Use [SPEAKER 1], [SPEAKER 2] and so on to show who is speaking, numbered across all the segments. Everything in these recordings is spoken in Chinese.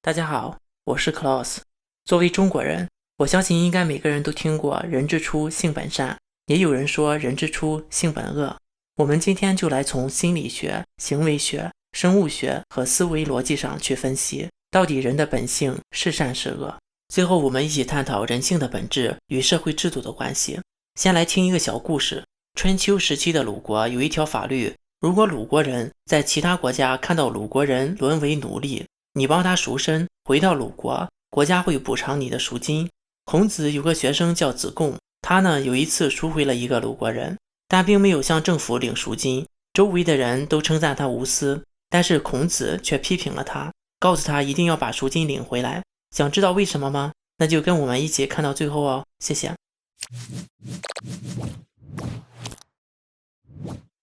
[SPEAKER 1] 大家好，我是 Klaus。作为中国人，我相信应该每个人都听过人之初性本善，也有人说人之初性本恶。我们今天就来从心理学、行为学、生物学和思维逻辑上去分析，到底人的本性是善是恶。最后我们一起探讨人性的本质与社会制度的关系。先来听一个小故事。春秋时期的鲁国有一条法律，如果鲁国人在其他国家看到鲁国人沦为奴隶，你帮他赎身，回到鲁国，国家会补偿你的赎金。孔子有个学生叫子贡，他呢有一次赎回了一个鲁国人，但并没有向政府领赎金，周围的人都称赞他无私，但是孔子却批评了他，告诉他一定要把赎金领回来。想知道为什么吗？那就跟我们一起看到最后哦，谢谢。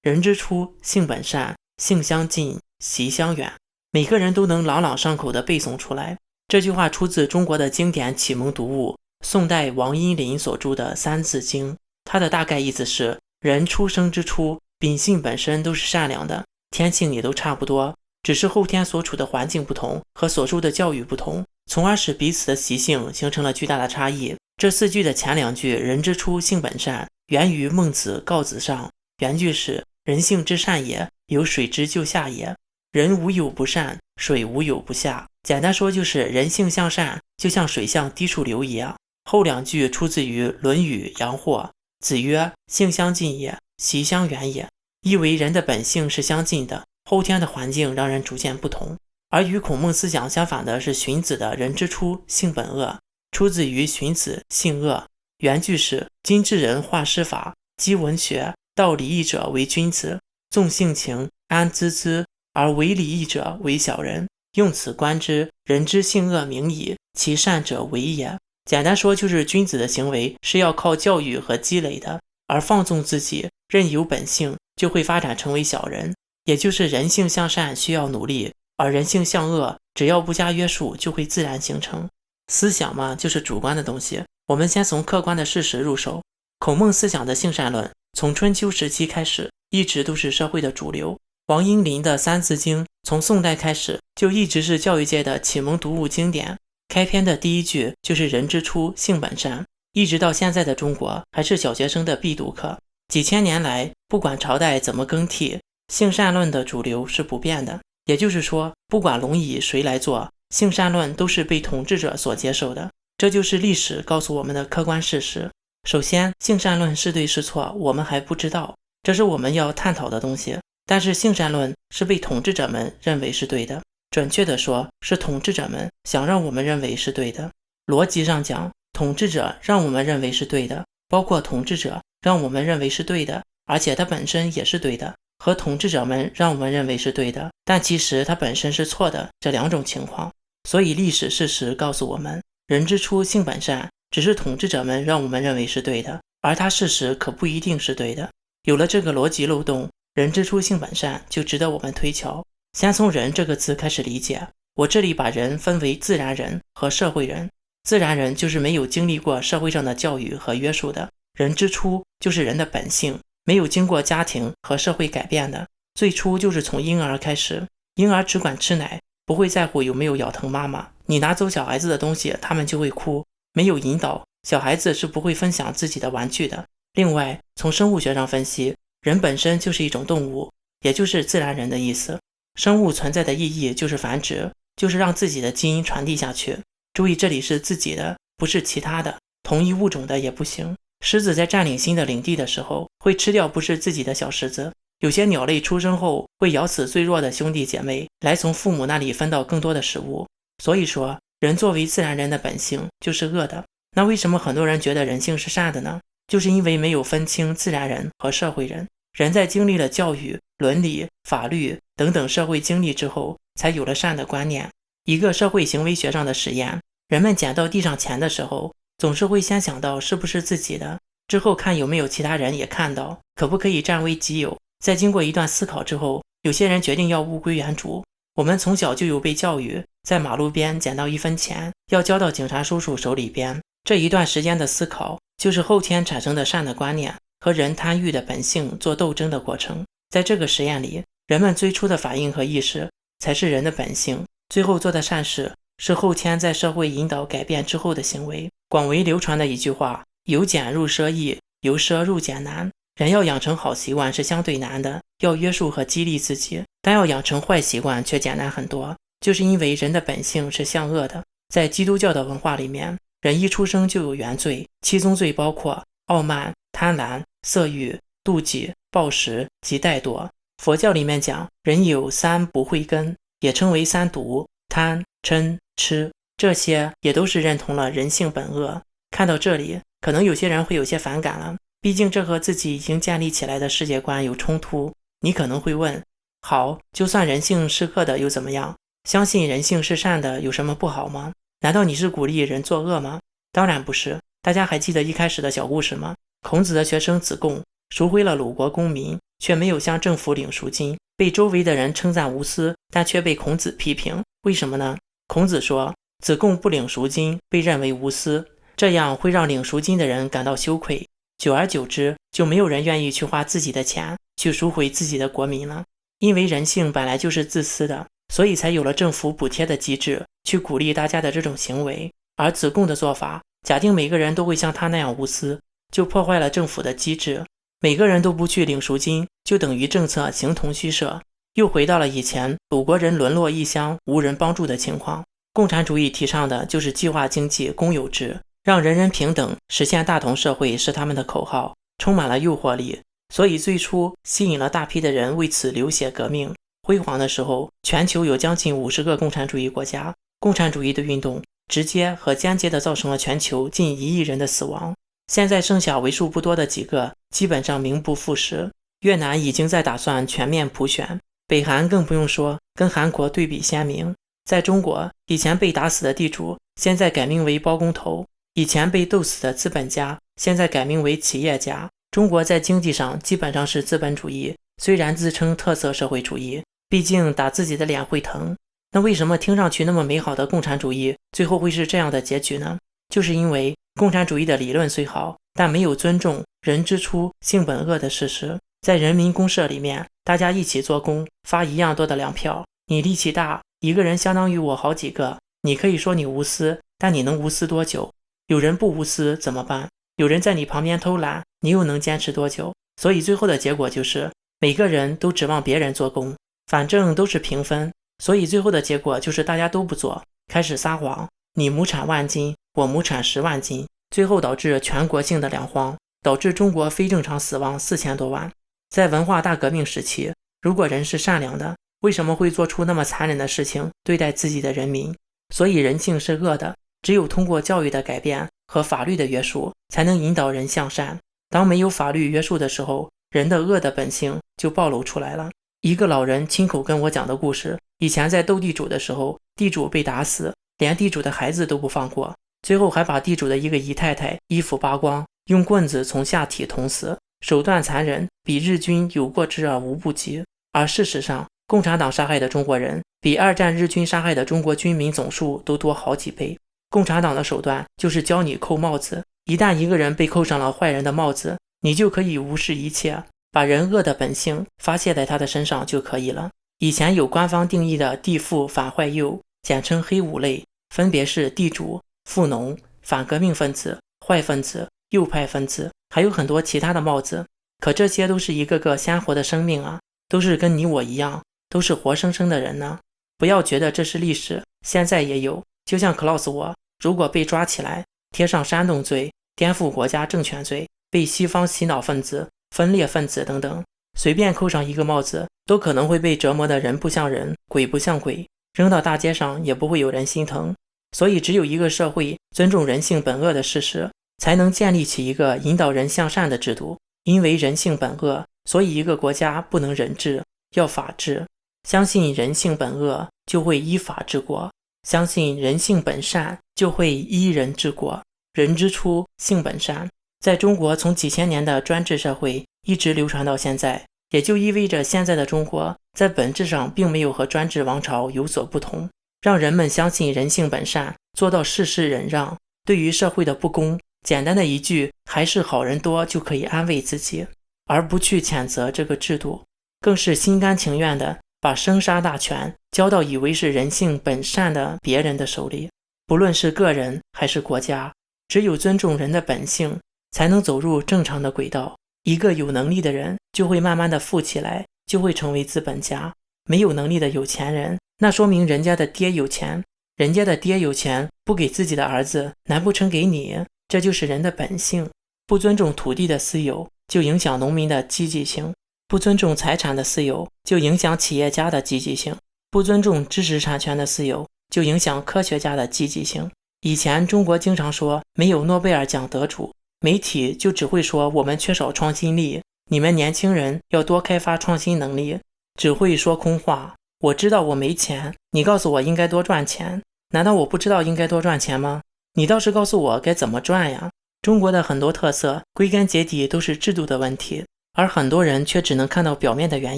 [SPEAKER 1] 人之初，性本善，性相近，习相远。每个人都能朗朗上口地背诵出来。这句话出自中国的经典启蒙读物，宋代王阴林所著的《三字经》。它的大概意思是，人出生之初，秉性本身都是善良的，天性也都差不多，只是后天所处的环境不同和所受的教育不同，从而使彼此的习性形成了巨大的差异。这四句的前两句人之初性本善，源于孟子告子上，原句是人性之善也，有水之就下也。人无有不善，水无有不下。简单说就是人性向善，就像水向低处流一样。后两句出自于《论语·阳货》，子曰：性相近也，习相远也。意为人的本性是相近的，后天的环境让人逐渐不同。而与孔孟思想相反的是荀子的人之初性本恶，出自于荀子性恶，原句是今之人化师法，积文学，道礼义者为君子，重性情，安孜孜，而为礼义者为小人。用此观之，人之性恶明矣，其善者为也。简单说就是君子的行为是要靠教育和积累的，而放纵自己，任由本性，就会发展成为小人。也就是人性向善需要努力，而人性向恶只要不加约束就会自然形成。思想嘛，就是主观的东西，我们先从客观的事实入手。孔孟思想的性善论从春秋时期开始一直都是社会的主流。王阴林的《三字经》从宋代开始就一直是教育界的启蒙读物经典，开篇的第一句就是人之初性本善，一直到现在的中国还是小学生的必读课。几千年来，不管朝代怎么更替，性善论的主流是不变的。也就是说，不管龙椅谁来做，性善论都是被统治者所接受的。这就是历史告诉我们的客观事实。首先，性善论是对是错，我们还不知道，这是我们要探讨的东西。但是性善论是被统治者们认为是对的，准确的说，是统治者们想让我们认为是对的。逻辑上讲，统治者让我们认为是对的，包括统治者让我们认为是对的，而且它本身也是对的，和统治者们让我们认为是对的，但其实它本身是错的，这两种情况。所以历史事实告诉我们，人之初性本善，只是统治者们让我们认为是对的，而它事实可不一定是对的。有了这个逻辑漏洞，人之初性本善就值得我们推敲。先从人这个词开始理解，我这里把人分为自然人和社会人。自然人就是没有经历过社会上的教育和约束的，人之初就是人的本性，没有经过家庭和社会改变的，最初就是从婴儿开始。婴儿只管吃奶，不会在乎有没有咬疼妈妈，你拿走小孩子的东西，他们就会哭。没有引导，小孩子是不会分享自己的玩具的。另外，从生物学上分析，人本身就是一种动物，也就是自然人的意思。生物存在的意义就是繁殖，就是让自己的基因传递下去。注意，这里是自己的，不是其他的，同一物种的也不行。狮子在占领新的领地的时候，会吃掉不是自己的小狮子。有些鸟类出生后会咬死最弱的兄弟姐妹，来从父母那里分到更多的食物。所以说，人作为自然人的本性就是恶的。那为什么很多人觉得人性是善的呢？就是因为没有分清自然人和社会人。人在经历了教育、伦理、法律等等社会经历之后，才有了善的观念。一个社会行为学上的实验，人们捡到地上钱的时候，总是会先想到是不是自己的，之后看有没有其他人也看到，可不可以占为己有。在经过一段思考之后，有些人决定要物归原主。我们从小就有被教育，在马路边捡到1分钱，要交到警察叔叔手里边。这一段时间的思考，就是后天产生的善的观念和人贪欲的本性做斗争的过程。在这个实验里，人们最初的反应和意识才是人的本性，最后做的善事是后天在社会引导改变之后的行为。广为流传的一句话，由俭入奢易，由奢入俭难。人要养成好习惯是相对难的，要约束和激励自己，但要养成坏习惯却简单很多，就是因为人的本性是向恶的。在基督教的文化里面，人一出生就有原罪，七宗罪包括傲慢、贪婪、色欲、妒忌、暴食及怠惰。佛教里面讲，人有三不慧根，也称为三毒：贪、嗔、痴，这些也都是认同了人性本恶。看到这里，可能有些人会有些反感了，毕竟这和自己已经建立起来的世界观有冲突。你可能会问，好，就算人性是恶的又怎么样？相信人性是善的有什么不好吗？难道你是鼓励人作恶吗？当然不是。大家还记得一开始的小故事吗？孔子的学生子贡赎回了鲁国公民，却没有向政府领赎金，被周围的人称赞无私，但却被孔子批评。为什么呢？孔子说，子贡不领赎金被认为无私，这样会让领赎金的人感到羞愧，久而久之就没有人愿意去花自己的钱去赎回自己的国民了。因为人性本来就是自私的，所以才有了政府补贴的机制去鼓励大家的这种行为。而子贡的做法，假定每个人都会像他那样无私，就破坏了政府的机制，每个人都不去领赎金，就等于政策形同虚设，又回到了以前鲁国人沦落异乡无人帮助的情况。共产主义提倡的就是计划经济、公有制，让人人平等，实现大同社会是他们的口号，充满了诱惑力，所以最初吸引了大批的人为此流血革命。辉煌的时候，全球有将近50个共产主义国家，共产主义的运动直接和间接地造成了全球近1亿人的死亡。现在剩下为数不多的几个，基本上名不副实。越南已经在打算全面普选，北韩更不用说，跟韩国对比鲜明。在中国，以前被打死的地主，现在改名为包工头；以前被斗死的资本家，现在改名为企业家。中国在经济上基本上是资本主义，虽然自称特色社会主义，毕竟打自己的脸会疼。那为什么听上去那么美好的共产主义，最后会是这样的结局呢？就是因为共产主义的理论虽好，但没有尊重人之初性本恶的事实。在人民公社里面，大家一起做工，发一样多的粮票，你力气大，一个人相当于我好几个，你可以说你无私，但你能无私多久？有人不无私怎么办？有人在你旁边偷懒，你又能坚持多久？所以最后的结果就是每个人都指望别人做工，反正都是平分，所以最后的结果就是大家都不做，开始撒谎，你亩产万斤，我亩产10万斤，最后导致全国性的粮荒，导致中国非正常死亡4000多万。在文化大革命时期，如果人是善良的，为什么会做出那么残忍的事情对待自己的人民？所以人性是恶的，只有通过教育的改变和法律的约束，才能引导人向善。当没有法律约束的时候，人的恶的本性就暴露出来了。一个老人亲口跟我讲的故事，以前在斗地主的时候，地主被打死，连地主的孩子都不放过，最后还把地主的一个姨太太衣服扒光，用棍子从下体捅死，手段残忍，比日军有过之而无不及。而事实上，共产党杀害的中国人比2战日军杀害的中国军民总数都多好几倍。共产党的手段就是教你扣帽子，一旦一个人被扣上了坏人的帽子，你就可以无视一切，把人恶的本性发泄在他的身上就可以了。以前有官方定义的地富反坏右，简称黑五类，分别是地主、富农、反革命分子、坏分子、右派分子，还有很多其他的帽子。可这些都是一个个鲜活的生命啊，都是跟你我一样，都是活生生的人呢。不要觉得这是历史，现在也有。就像 Klaus 我，如果被抓起来，贴上煽动罪、颠覆国家政权罪、被西方洗脑分子、分裂分子等等，随便扣上一个帽子，都可能会被折磨的人不像人，鬼不像鬼，扔到大街上也不会有人心疼。所以只有一个社会尊重人性本恶的事实，才能建立起一个引导人向善的制度。因为人性本恶，所以一个国家不能人治，要法治。相信人性本恶，就会依法治国；相信人性本善，就会依人治国。人之初，性本善。在中国，从几千年的专制社会一直流传到现在，也就意味着现在的中国在本质上并没有和专制王朝有所不同。让人们相信人性本善，做到事事忍让，对于社会的不公，简单的一句还是好人多就可以安慰自己，而不去谴责这个制度，更是心甘情愿的把生杀大权交到以为是人性本善的别人的手里。不论是个人还是国家，只有尊重人的本性，才能走入正常的轨道。一个有能力的人就会慢慢的富起来，就会成为资本家。没有能力的有钱人，那说明人家的爹有钱，人家的爹有钱，不给自己的儿子，难不成给你？这就是人的本性。不尊重土地的私有，就影响农民的积极性；不尊重财产的私有，就影响企业家的积极性；不尊重知识产权的私有，就影响科学家的积极性。以前中国经常说没有诺贝尔奖得主，媒体就只会说我们缺少创新力，你们年轻人要多开发创新能力，只会说空话。我知道我没钱，你告诉我应该多赚钱，难道我不知道应该多赚钱吗？你倒是告诉我该怎么赚呀。中国的很多特色归根结底都是制度的问题，而很多人却只能看到表面的原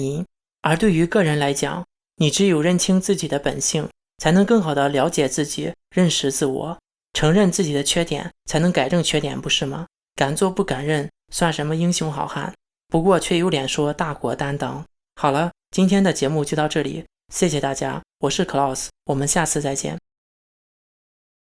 [SPEAKER 1] 因。而对于个人来讲，你只有认清自己的本性，才能更好地了解自己，认识自我，承认自己的缺点，才能改正缺点，不是吗？敢做不敢认，算什么英雄好汉？不过却有脸说大国担当。好了，今天的节目就到这里，谢谢大家，我是 Klaus， 我们下次再见。